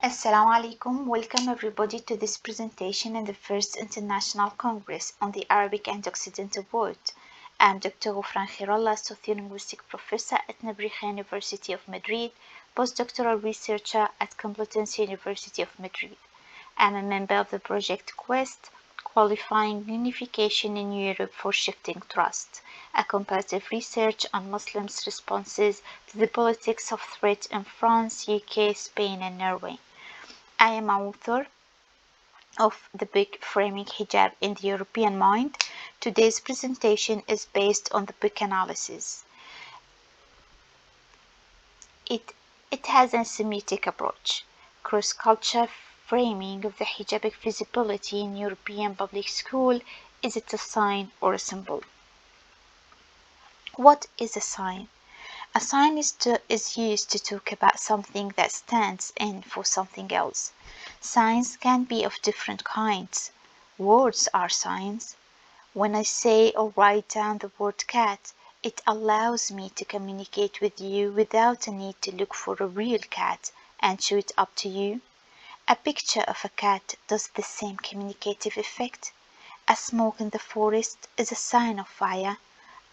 Assalamu alaikum. Welcome everybody to this presentation in the first International Congress on the Arabic and Occidental World. I'm Dr. Khir-Allah, Sociolinguistic Professor at University of Madrid, postdoctoral researcher at Complutense University of Madrid. I'm a member of the Project Quest, Qualifying Unification in Europe for Shifting Trust, a comparative research on Muslims' responses to the politics of threat in France, UK, Spain, and Norway. I am author of the book Framing Hijab in the European Mind. Today's presentation is based on the book analysis. It has a semiotic approach, cross-culture framing of the hijabic visibility in European public school. Is it a sign or a symbol? What is a sign? A sign is used to talk about something that stands in for something else. Signs can be of different kinds. Words are signs. When I say or write down the word cat, it allows me to communicate with you without a need to look for a real cat and show it up to you. A picture of a cat does the same communicative effect. A smoke in the forest is a sign of fire.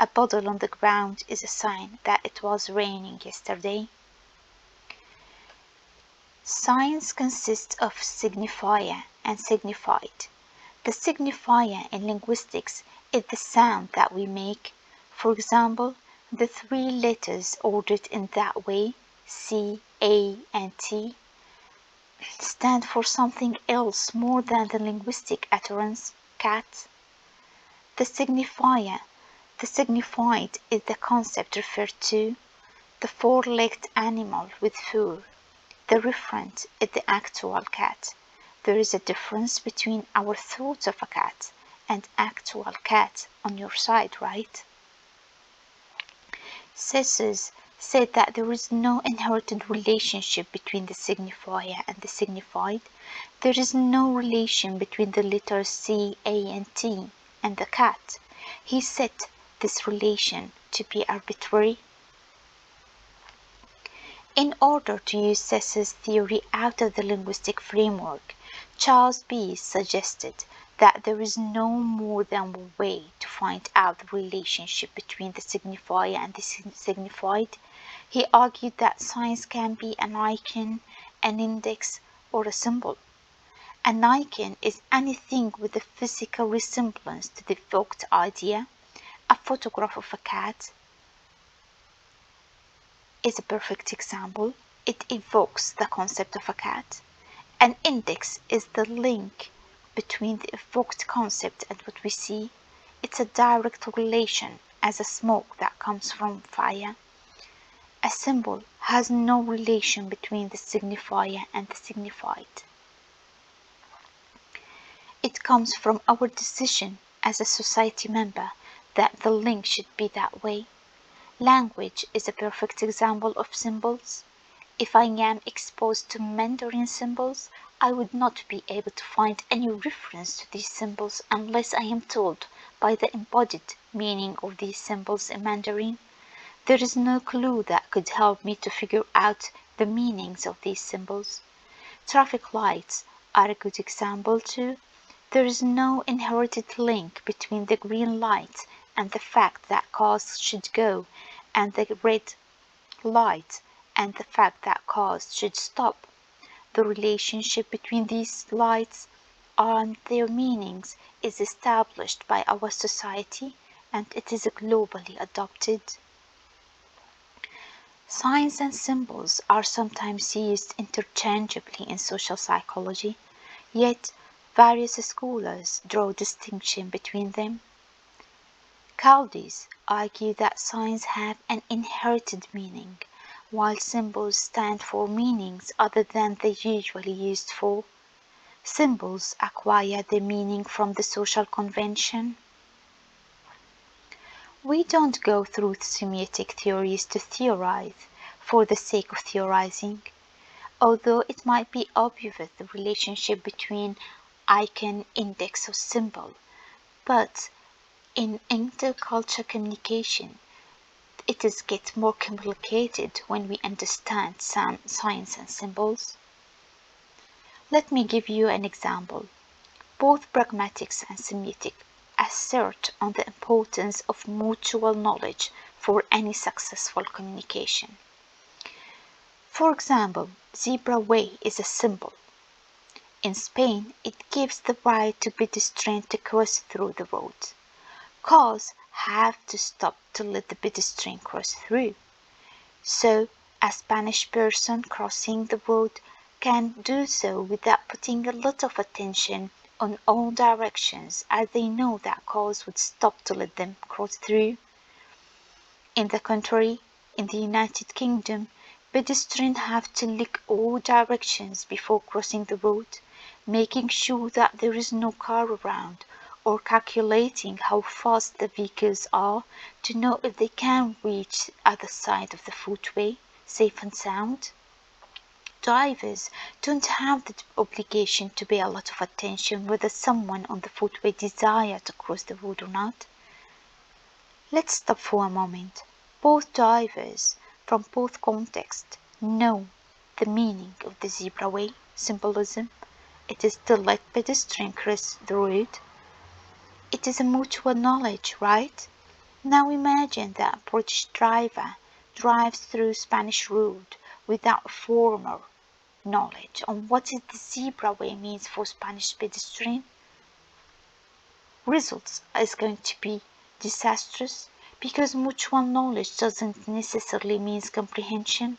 A puddle on the ground is a sign that it was raining yesterday. Signs consist of signifier and signified. The signifier in linguistics is the sound that we make. For example, the three letters ordered in that way, C, A, and T, stand for something else more than the linguistic utterance, cat. The signified is the concept referred to, the four-legged animal with fur. The referent is the actual cat. There is a difference between our thoughts of a cat and actual cat on your side, right? Cessus said that there is no inherited relationship between the signifier and the signified. There is no relation between the letters C, A, and T and the cat. He said this relation to be arbitrary. In order to use Cessus' theory out of the linguistic framework, Charles Peirce suggested that there is no more than one way to find out the relationship between the signifier and the signified. He argued that signs can be an icon, an index, or a symbol. An icon is anything with a physical resemblance to the evoked idea. A photograph of a cat is a perfect example. It evokes the concept of a cat. An index is the link between the evoked concept and what we see. It's a direct relation, as a smoke that comes from fire. A symbol has no relation between the signifier and the signified. It comes from our decision as a society member that the link should be that way. Language is a perfect example of symbols. If I am exposed to Mandarin symbols, I would not be able to find any reference to these symbols unless I am told by the embodied meaning of these symbols in Mandarin. There is no clue that could help me to figure out the meanings of these symbols. Traffic lights are a good example too. There is no inherited link between the green light and the fact that cars should go, and the red light and the fact that cars should stop. The relationship between these lights and their meanings is established by our society, and it is globally adopted. Signs and symbols are sometimes used interchangeably in social psychology, yet various scholars draw distinction between them. Kaldis argue that signs have an inherited meaning, while symbols stand for meanings other than they usually used for. Symbols acquire their meaning from the social convention. We don't go through semiotic theories to theorize for the sake of theorizing, although it might be obvious the relationship between icon, index, or symbol, but in intercultural communication, it gets more complicated when we understand some signs and symbols. Let me give you an example. Both pragmatics and semiotic assert on the importance of mutual knowledge for any successful communication. For example, zebra way is a symbol. In Spain, it gives the right to pedestrians to cross through the road. Cars have to stop to let the pedestrian cross through. So, a Spanish person crossing the road can do so without putting a lot of attention on all directions, as they know that cars would stop to let them cross through. In the contrary, in the United Kingdom, pedestrians have to look all directions before crossing the road, making sure that there is no car around, or calculating how fast the vehicles are to know if they can reach the other side of the footway safe and sound. Drivers don't have the obligation to pay a lot of attention whether someone on the footway desires to cross the road or not. Let's stop for a moment. Both drivers, from both contexts, know the meaning of the zebra way symbolism. It is to let pedestrians cross the road. It is a mutual knowledge, right? Now imagine that a British driver drives through Spanish road without formal knowledge on what the zebra way means for Spanish pedestrian. Results is going to be disastrous because mutual knowledge doesn't necessarily mean comprehension.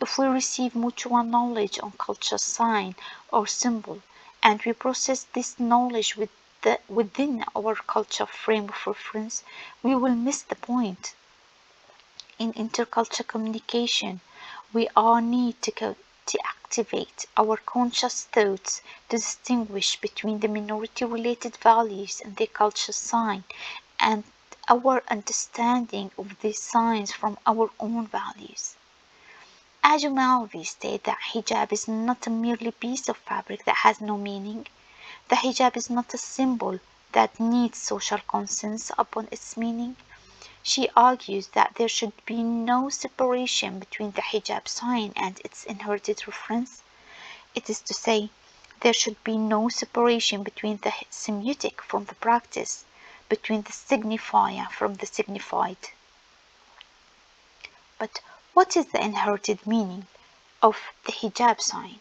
If we receive mutual knowledge on culture sign or symbol and we process this knowledge within our culture frame of reference, we will miss the point. In intercultural communication, we all need to activate our conscious thoughts to distinguish between the minority-related values and their culture sign, and our understanding of these signs from our own values. Alvi stated that hijab is not a merely piece of fabric that has no meaning. The hijab is not a symbol that needs social consensus upon its meaning. She argues that there should be no separation between the hijab sign and its inherited reference. It is to say, there should be no separation between the semiotic from the practice, between the signifier from the signified. But what is the inherited meaning of the hijab sign?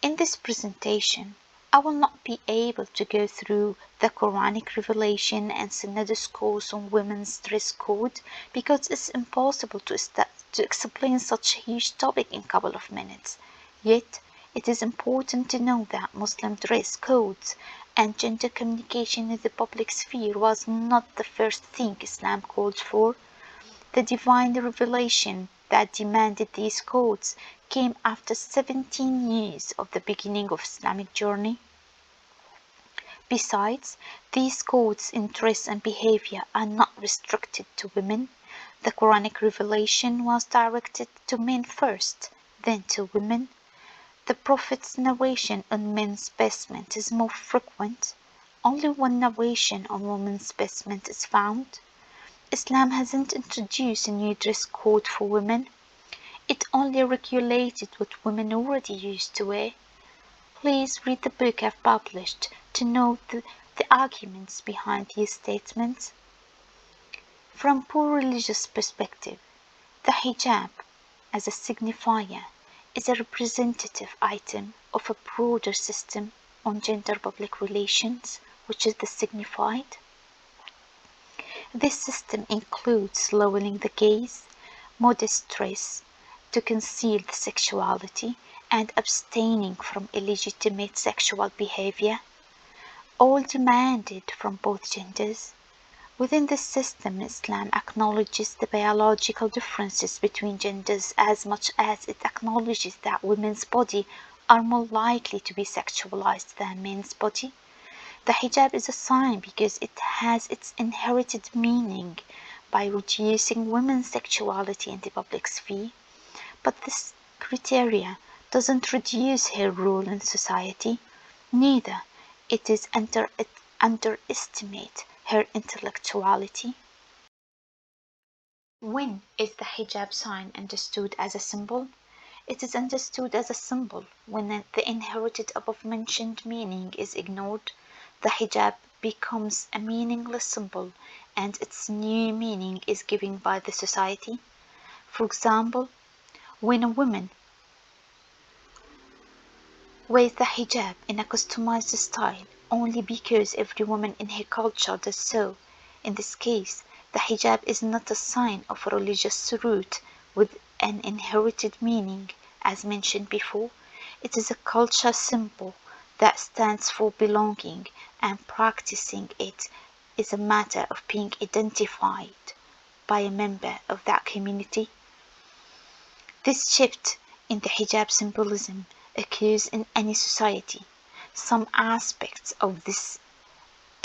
In this presentation, I will not be able to go through the Quranic revelation and Sunnah discourse on women's dress code because it's impossible to explain such a huge topic in a couple of minutes. Yet, it is important to know that Muslim dress codes and gender communication in the public sphere was not the first thing Islam called for. The divine revelation that demanded these codes came after 17 years of the beginning of Islamic journey. Besides, these codes in dress and behavior are not restricted to women. The Quranic revelation was directed to men first, then to women. The Prophet's narration on men's vestment is more frequent. Only one narration on women's vestment is found. Islam hasn't introduced a new dress code for women. It only regulated what women already used to wear. Please read the book I've published to know the arguments behind these statements. From pure religious perspective, the hijab, as a signifier, is a representative item of a broader system on gender public relations, which is the signified. This system includes lowering the gaze, modest dress to conceal the sexuality, and abstaining from illegitimate sexual behavior, all demanded from both genders. Within this system, Islam acknowledges the biological differences between genders as much as it acknowledges that women's bodies are more likely to be sexualized than men's body. The hijab is a sign because it has its inherited meaning by reducing women's sexuality in the public sphere. But this criteria doesn't reduce her role in society, neither it is underestimate her intellectuality. When is the hijab sign understood as a symbol? It is understood as a symbol. When the inherited above-mentioned meaning is ignored, the hijab becomes a meaningless symbol and its new meaning is given by the society. For example, when a woman wears the hijab in a customized style only because every woman in her culture does so, in this case, the hijab is not a sign of a religious root with an inherited meaning, as mentioned before. It is a culture symbol that stands for belonging, and practicing it is a matter of being identified by a member of that community. This shift in the hijab symbolism occurs in any society. Some aspects of this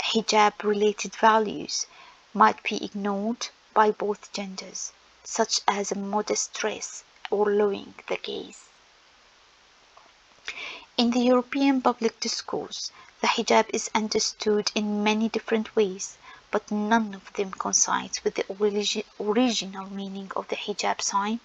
hijab-related values might be ignored by both genders, such as a modest dress or lowering the gaze. In the European public discourse, the hijab is understood in many different ways, but none of them coincides with the original meaning of the hijab sign.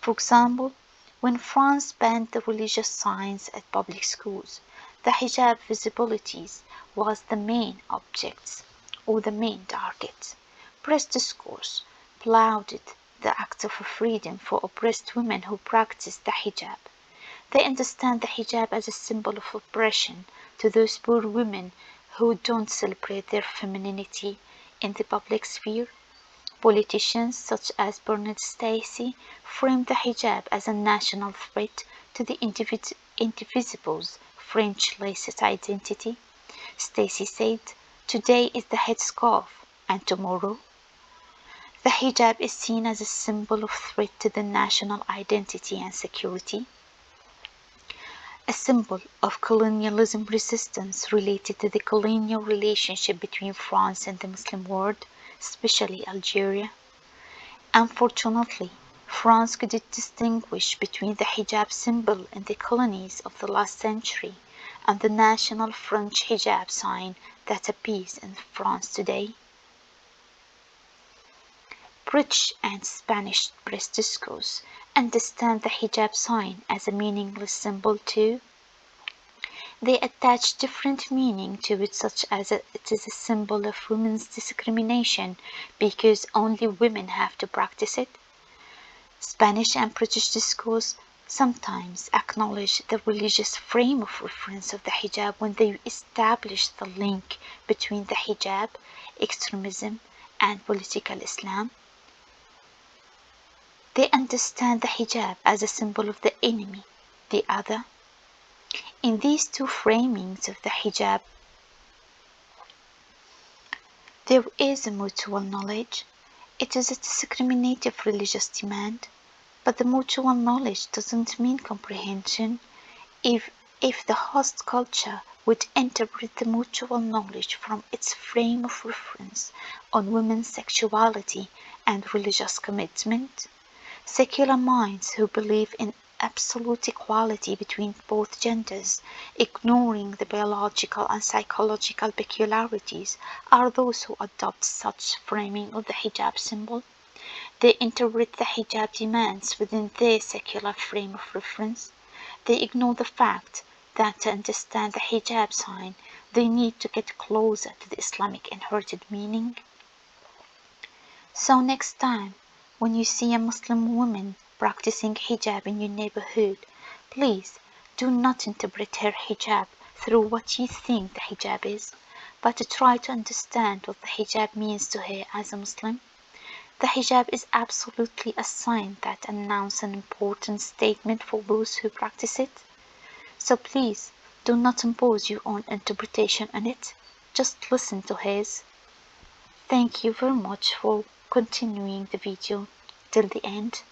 For example, when France banned the religious signs at public schools, the hijab visibilities was the main object or the main target. Press discourse applauded the act of freedom for oppressed women who practiced the hijab. They understand the hijab as a symbol of oppression to those poor women who don't celebrate their femininity in the public sphere. Politicians such as Bernard Stasi framed the hijab as a national threat to the indivisible's French laicite identity. Stasi said, "Today is the headscarf, and tomorrow?" The hijab is seen as a symbol of threat to the national identity and security, a symbol of colonialism resistance related to the colonial relationship between France and the Muslim world, especially Algeria. Unfortunately, France couldn't distinguish between the hijab symbol in the colonies of the last century and the national French hijab sign that appears in France today. British and Spanish press discourse understand the hijab sign as a meaningless symbol too. They attach different meaning to it, such as it is a symbol of women's discrimination because only women have to practice it. Spanish and British discourse sometimes acknowledge the religious frame of reference of the hijab when they establish the link between the hijab, extremism, and political Islam. They understand the hijab as a symbol of the enemy, the other. In these two framings of the hijab, there is a mutual knowledge. It is a discriminative religious demand, but the mutual knowledge doesn't mean comprehension. If the host culture would interpret the mutual knowledge from its frame of reference on women's sexuality and religious commitment, secular minds who believe in absolute equality between both genders, ignoring the biological and psychological peculiarities, are those who adopt such framing of the hijab symbol. They interpret the hijab demands within their secular frame of reference. They ignore the fact that to understand the hijab sign, they need to get closer to the Islamic inherited meaning. So next time, when you see a Muslim woman practicing hijab in your neighborhood, please do not interpret her hijab through what you think the hijab is, but to try to understand what the hijab means to her as a Muslim. The hijab is absolutely a sign that announces an important statement for those who practice it. So please do not impose your own interpretation on it. Just listen to hers. Thank you very much for continuing the video till the end.